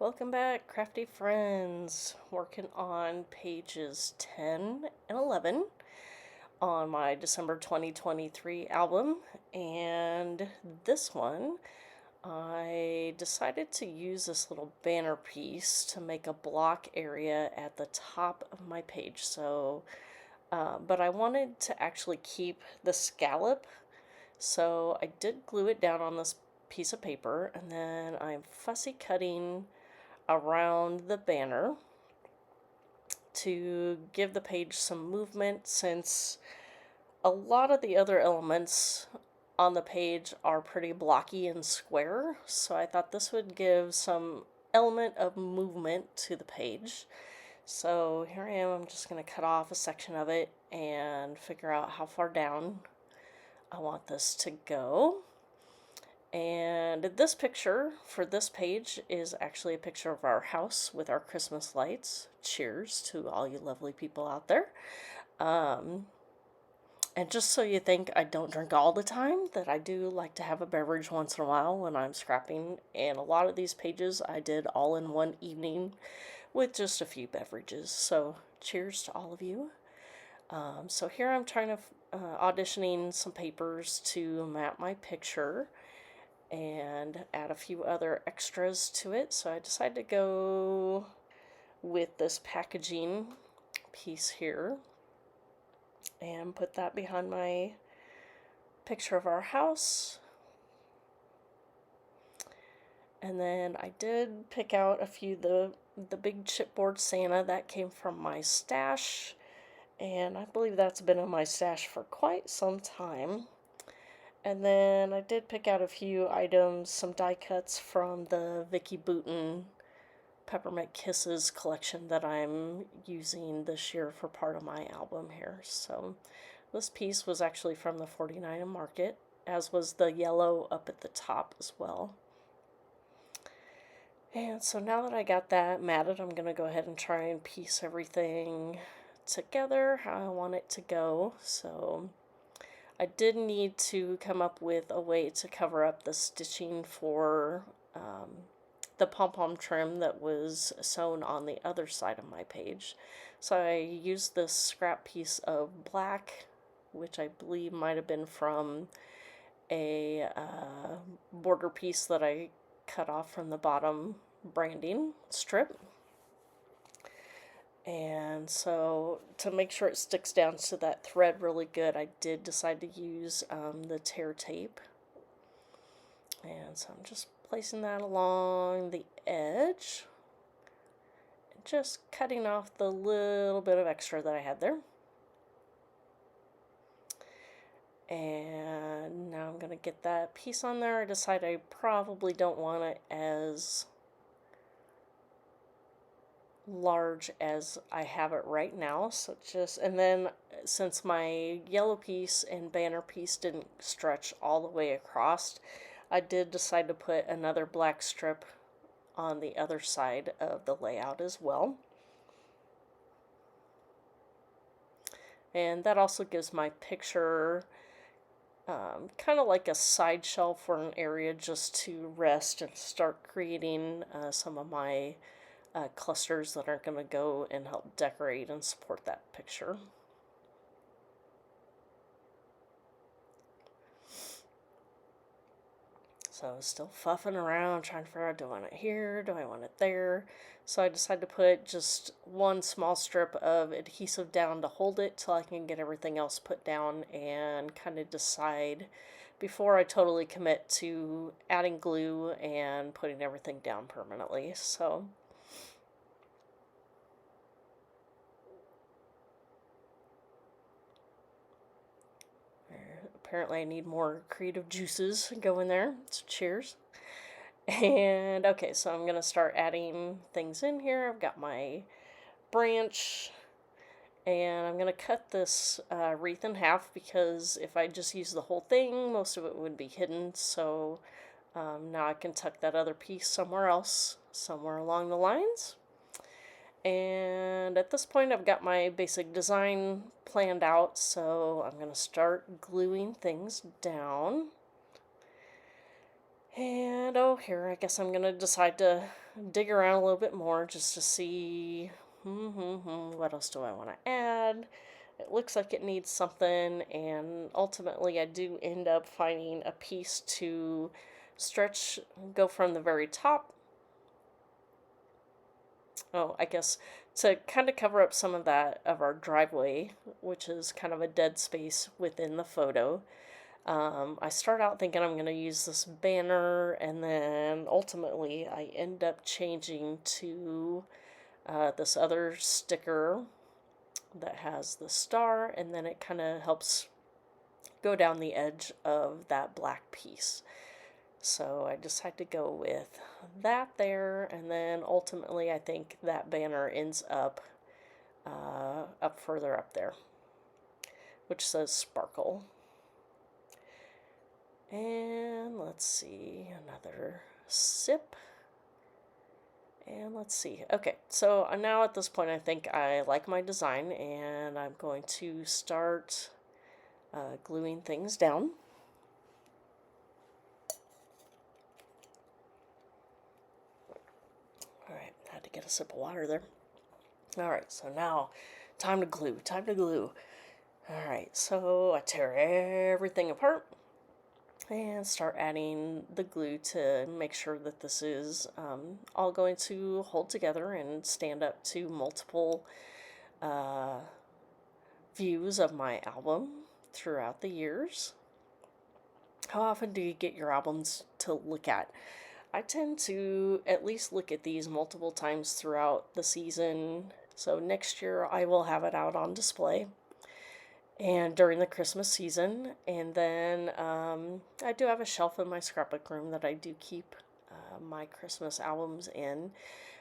welcome back, crafty friends. Working on pages 10 and 11 on my December 2023 album, and this one I decided to use this little banner piece to make a block area at the top of my page. But I wanted to actually keep the scallop, so I did glue it down on this piece of paper, and then I'm fussy cutting around the banner to give the page some movement, since a lot of the other elements on the page are pretty blocky and square, so I thought this would give some element of movement to the page. So here I am, I'm just going to cut off a section of it and figure out how far down I want this to go. And this picture for this page is actually a picture of our house with our Christmas lights. Cheers to all you lovely people out there. And just so you think I don't drink all the time, that I do like to have a beverage once in a while when I'm scrapping. And a lot of these pages I did all in one evening with just a few beverages. So cheers to all of you. So here I'm trying to auditioning some papers to map my picture and add a few other extras to it. So I decided to go with this packaging piece here and put that behind my picture of our house. And then I did pick out a few the big chipboard Santa that came from my stash, and I believe that's been in my stash for quite some time. And then I did pick out a few items, some die cuts from the Vicky Bouton Peppermint Kisses collection that I'm using this year for part of my album here. So this piece was actually from the 49 Market, as was the yellow up at the top as well. And so now that I got that matted, I'm going to go ahead and try and piece everything together how I want it to go. So I did need to come up with a way to cover up the stitching for the pom-pom trim that was sewn on the other side of my page. So I used this scrap piece of black, which I believe might have been from a border piece that I cut off from the bottom branding strip. And so to make sure it sticks down to that thread really good, I did decide to use the tear tape. And so I'm just placing that along the edge, and just cutting off the little bit of extra that I had there. And now I'm going to get that piece on there. I decided I probably don't want it as large as I have it right now, so and then since my yellow piece and banner piece didn't stretch all the way across, I did decide to put another black strip on the other side of the layout as well. And that also gives my picture kind of like a side shelf or an area just to rest and start creating some of my clusters that are going to go and help decorate and support that picture. So I was still fuffing around trying to figure out, do I want it here, do I want it there? So I decided to put just one small strip of adhesive down to hold it till I can get everything else put down and kind of decide before I totally commit to adding glue and putting everything down permanently. So apparently I need more creative juices going there, so cheers. And okay, so I'm going to start adding things in here. I've got my branch, and I'm going to cut this wreath in half, because if I just use the whole thing, most of it would be hidden. So now I can tuck that other piece somewhere else, somewhere along the lines. And at this point I've got my basic design planned out, so I'm going to start gluing things down. And oh, here, I guess I'm gonna decide to dig around a little bit more just to see what else do I want to add. It looks like it needs something, and ultimately, I do end up finding a piece to stretch, go from the very top. Oh, I guess to kind of cover up some of that of our driveway, which is kind of a dead space within the photo. I start out thinking I'm going to use this banner, and then ultimately I end up changing to this other sticker that has the star, and then it kind of helps go down the edge of that black piece. So I decided to go with that there, and then ultimately I think that banner ends up up further up there, which says sparkle. And let's see, another sip. And let's see. Okay, so now at this point I think I like my design, and I'm going to start gluing things down. Alright, had to get a sip of water there. Alright, so now time to glue, time to glue. Alright, so I tear everything apart and start adding the glue to make sure that this is all going to hold together and stand up to multiple views of my album throughout the years. How often do you get your albums to look at? I tend to at least look at these multiple times throughout the season. So next year I will have it out on display and during the Christmas season. And then I do have a shelf in my scrapbook room that I do keep my Christmas albums in.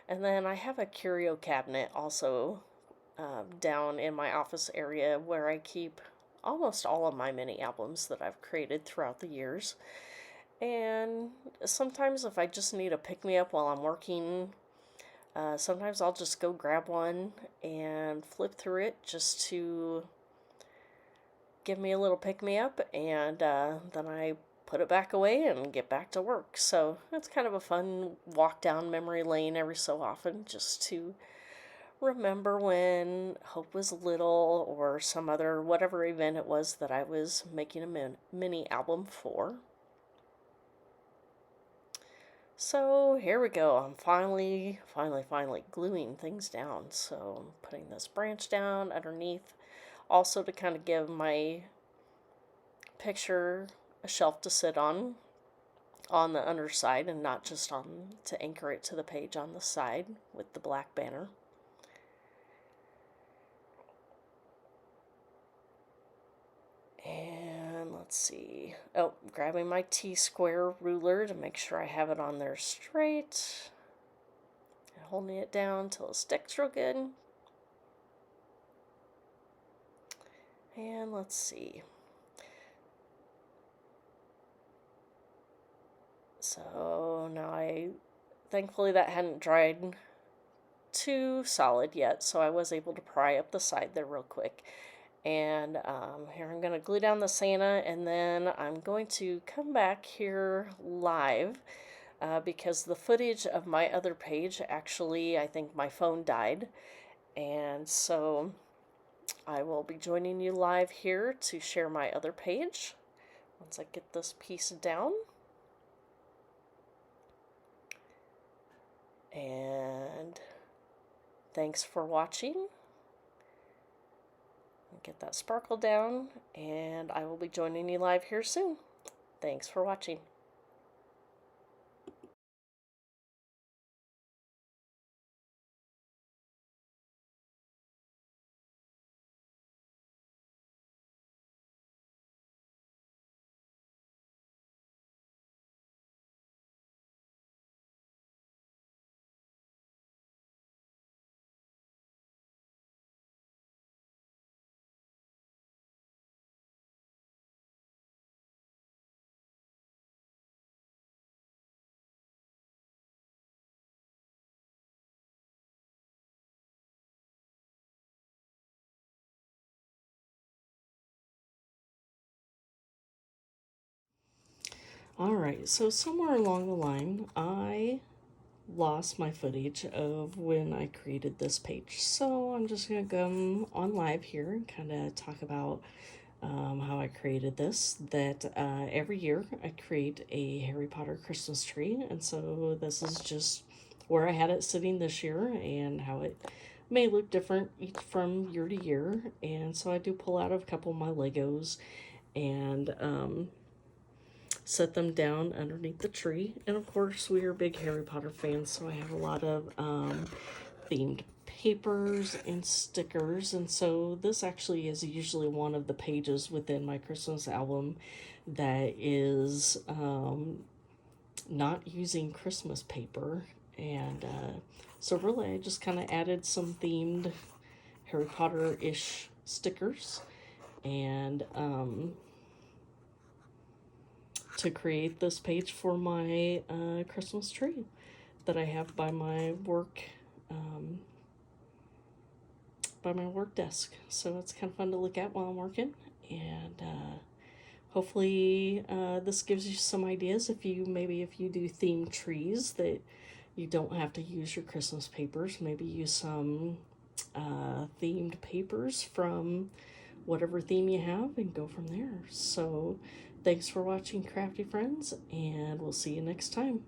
And then I have a curio cabinet also down in my office area where I keep almost all of my mini albums that I've created throughout the years. And sometimes if I just need a pick-me-up while I'm working, sometimes I'll just go grab one and flip through it just to give me a little pick-me-up, and then I put it back away and get back to work. So it's kind of a fun walk down memory lane every so often just to remember when Hope was little or some other whatever event it was that I was making a mini album for. So here we go. I'm finally gluing things down. So I'm putting this branch down underneath, also to kind of give my picture a shelf to sit on the underside and not just on to anchor it to the page on the side with the black banner. And let's see. Oh, grabbing my T-square ruler to make sure I have it on there straight. And holding it down till it sticks real good. And let's see. So now thankfully that hadn't dried too solid yet, so I was able to pry up the side there real quick. And here I'm going to glue down the Santa, and then I'm going to come back here live because the footage of my other page, actually, I think my phone died. And so I will be joining you live here to share my other page once I get this piece down. And thanks for watching. Get that sparkle down, and I will be joining you live here soon. Thanks for watching. Alright, so somewhere along the line, I lost my footage of when I created this page. So I'm just going to go on live here and kind of talk about how I created this. That every year I create a Harry Potter Christmas tree, and so this is just where I had it sitting this year and how it may look different each from year to year. And so I do pull out a couple of my Legos and set them down underneath the tree. And of course, we are big Harry Potter fans, so I have a lot of themed papers and stickers. And so this actually is usually one of the pages within my Christmas album that is not using Christmas paper. And so really I just kind of added some themed Harry Potter-ish stickers and to create this page for my Christmas tree that I have by my work desk. So it's kind of fun to look at while I'm working, and hopefully this gives you some ideas if you do themed trees that you don't have to use your Christmas papers. Maybe use some themed papers from whatever theme you have and go from there. So thanks for watching, crafty friends, and we'll see you next time.